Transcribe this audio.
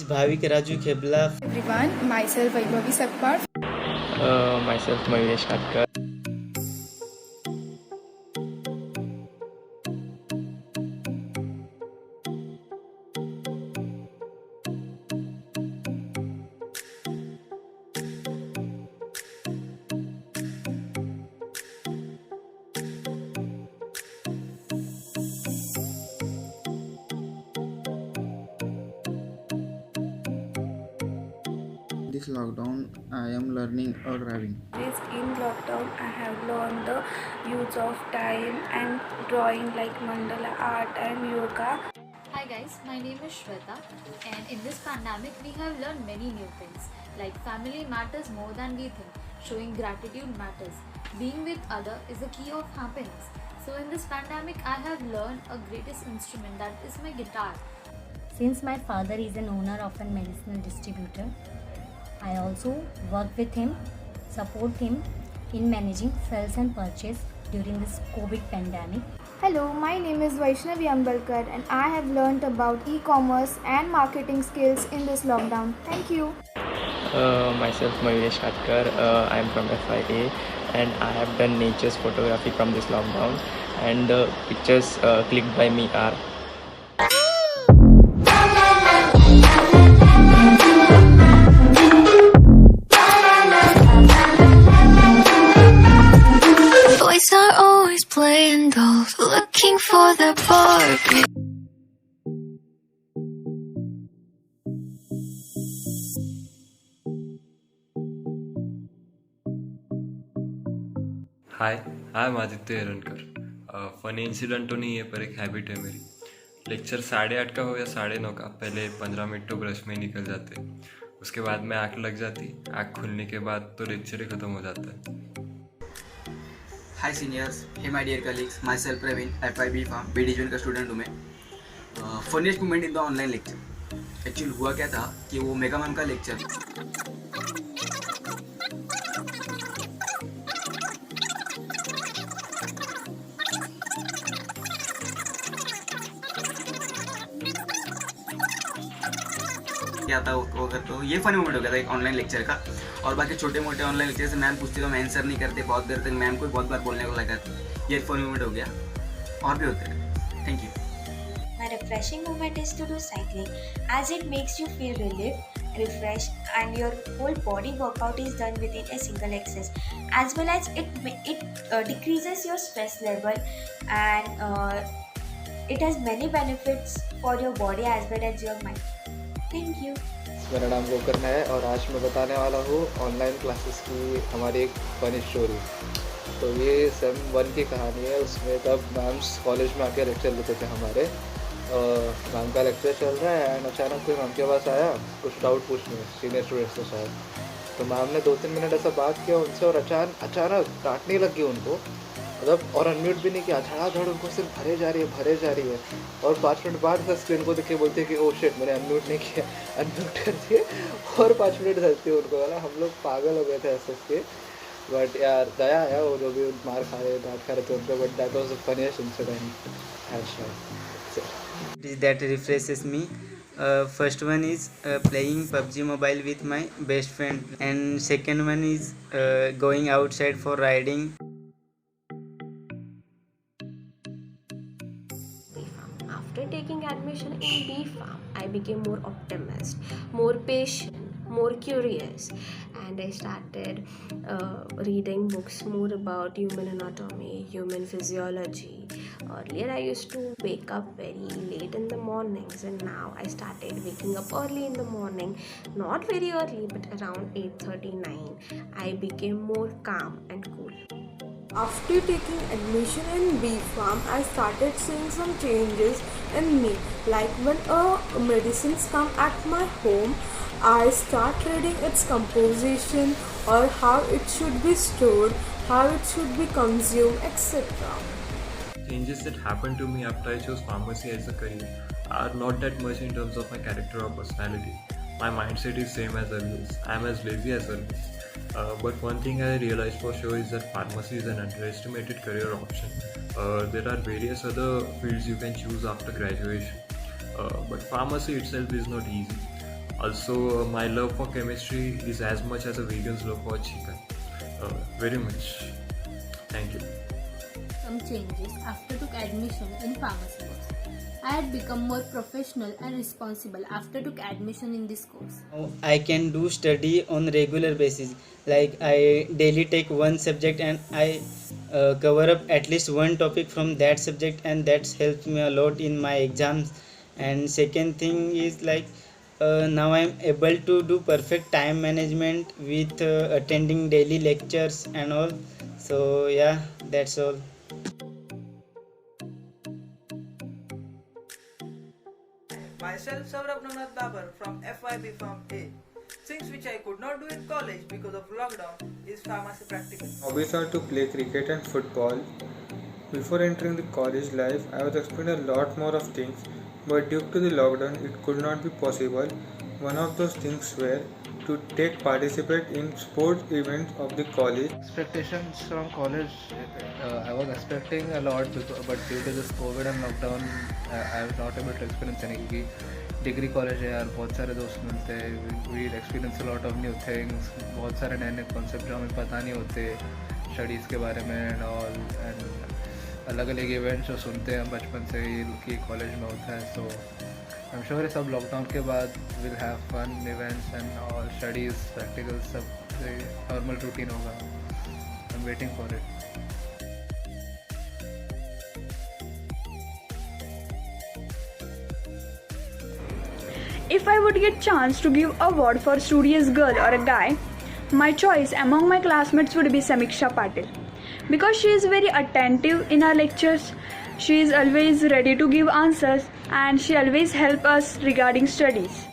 Bhavik Raju Khebla. Everyone, myself Vaibhavi Sakpar. Myself Mayuresh Katkar. This lockdown, I am learning driving. In lockdown, I have learned the use of time and drawing like mandala art and yoga. Hi guys, my name is Shweta, and in this pandemic we have learned many new things like family matters more than we think, showing gratitude matters, being with other is the key of happiness. So in this pandemic I have learned a greatest instrument, that is my guitar. Since my father is an owner of a medicinal distributor, I also work with him, support him in managing sales and purchase during this COVID pandemic. Hello, my name is Vaishnavi Ambalkar and I have learnt about e-commerce and marketing skills in this lockdown. Thank you. Myself Mayuresh Katkar. I am from FIA and I have done nature's photography from this lockdown, and the pictures clicked by me are boys are always playing dolls, looking for the Barbie. Hi, I am Aditya Erankar. Funny incident तो नहीं है पर एक habit है मेरी. Lecture 8:30 का हो या 9:30 का, पहले 15 मिनट तो ब्रश में ही निकल जाते. उसके बाद में आँख लग जाती. आँख खुलने के बाद तो लेक्चर ही ख़त्म हो जाता है. Hi seniors, hey my dear colleagues, myself Praveen, FIB pharm B division का स्टूडेंट हूँ मैं. Funniest moment in the online lecture. Actually हुआ क्या था कि वो मेगा मैम का लेक्चर क्या था वो करते हो. ये फनी मोमेंट हो गया था एक ऑनलाइन लेक्चर का. और बाकी छोटे मोटे ऑनलाइन लेक्चर से मैम पूछते तो मैं आंसर नहीं करते, बहुत देर तक मैम को बहुत बार बोलने को लगा. ये फनी मोमेंट हो गया, और भी होते हैं. Thank you. My refreshing moment is to do cycling as it makes you feel relieved, refreshed, and your whole body workout is done within a single exercise. As well as it decreases your stress level, and it has many benefits for your body as well as your mind. Thank you. मेरा नाम गोकर्ण है और आज मैं बताने वाला हूँ online classes की हमारी एक फनी स्टोरी. तो ये सेम 1 की कहानी है. उसमें तब मैम्स कॉलेज में आके लेक्चर लेते थे हमारे. मैम का लेक्चर चल रहा है एंड अचानक कोई मैम के पास आया कुछ डाउट पूछने, सीनियर स्टूडेंट्स से शायद. तो मैम ने 2-3 मिनट ऐसा बात किया उनसे और अचानक डांटने लगी उनको, मतलब, और अनम्यूट भी नहीं किया. धड़ाधड़ उनको सिर्फ भरे जा रही है. और 5 मिनट बाद स्क्रीन को देख के बोलती है कि ओ शिट, मैंने अनम्यूट नहीं किया, अनम्यूट कर दिए. और 5 मिनट हंसती है उनको. वाला हम लोग पागल हो गए थे हंस के. बट यार दया आया, वो जो भी मार खा रहे डांट खा रहे थे उनको. But that was the funniest incident. That refreshes me. First one is playing PUBG Mobile with my best friend, and second one is going outside for riding. After taking admission in B Farm, I became more optimistic, more patient, more curious, and I started reading books more about human anatomy, human physiology. Earlier I used to wake up very late in the mornings, and now I started waking up early in the morning. Not very early, but around 8:39. I became more calm and cool. After taking admission in B Farm, I started seeing some changes in me. Like when medicines come at my home, I start reading its composition or how it should be stored, how it should be consumed, etc. Changes that happened to me after I chose pharmacy as a career are not that much in terms of my character or personality. My mindset is same as always. I am as lazy as always. But one thing I realized for sure is that pharmacy is an underestimated career option. There are various other fields you can choose after graduation. But pharmacy itself is not easy. Also, my love for chemistry is as much as a vegan's love for chicken. Very much. Thank you. Some changes after took admission in pharmacy course. I had become more professional and responsible after took admission in this course. Now I can do study on regular basis. Like I daily take one subject and I cover up at least one topic from that subject, and that helps me a lot in my exams. And second thing is like now I am able to do perfect time management with attending daily lectures and all. So yeah, that's all. Myself, Saurabh Navnath Babar from FYB Farm A. Things which I could not do in college because of lockdown is pharmacy practical. Hobbies are to play cricket and football. Before entering the college life, I was expecting a lot more of things, but due to the lockdown, it could not be possible. One of those things were to participate in sports events of the college. Expectations from college, I was expecting a lot, but due to this COVID and lockdown, I was not able to experience anything. Degree college है यार, बहुत सारे दोस्त मिलते हैं, we experience lot of new things, बहुत सारे नए नए कॉन्सेप्ट जो हमें पता नहीं होते स्टडीज़ के बारे में एंड ऑल, एंड अलग अलग इवेंट्स जो सुनते हैं हम बचपन से ही कि कॉलेज में होता है. सो आई एम श्योर ये सब लॉकडाउन के बाद will have fun events and all, studies practicals सब नॉर्मल रूटीन होगा. I am waiting for it. If I would get chance to give award for studious girl or a guy, my choice among my classmates would be Samiksha Patil, because she is very attentive in her lectures. She is always ready to give answers and she always help us regarding studies.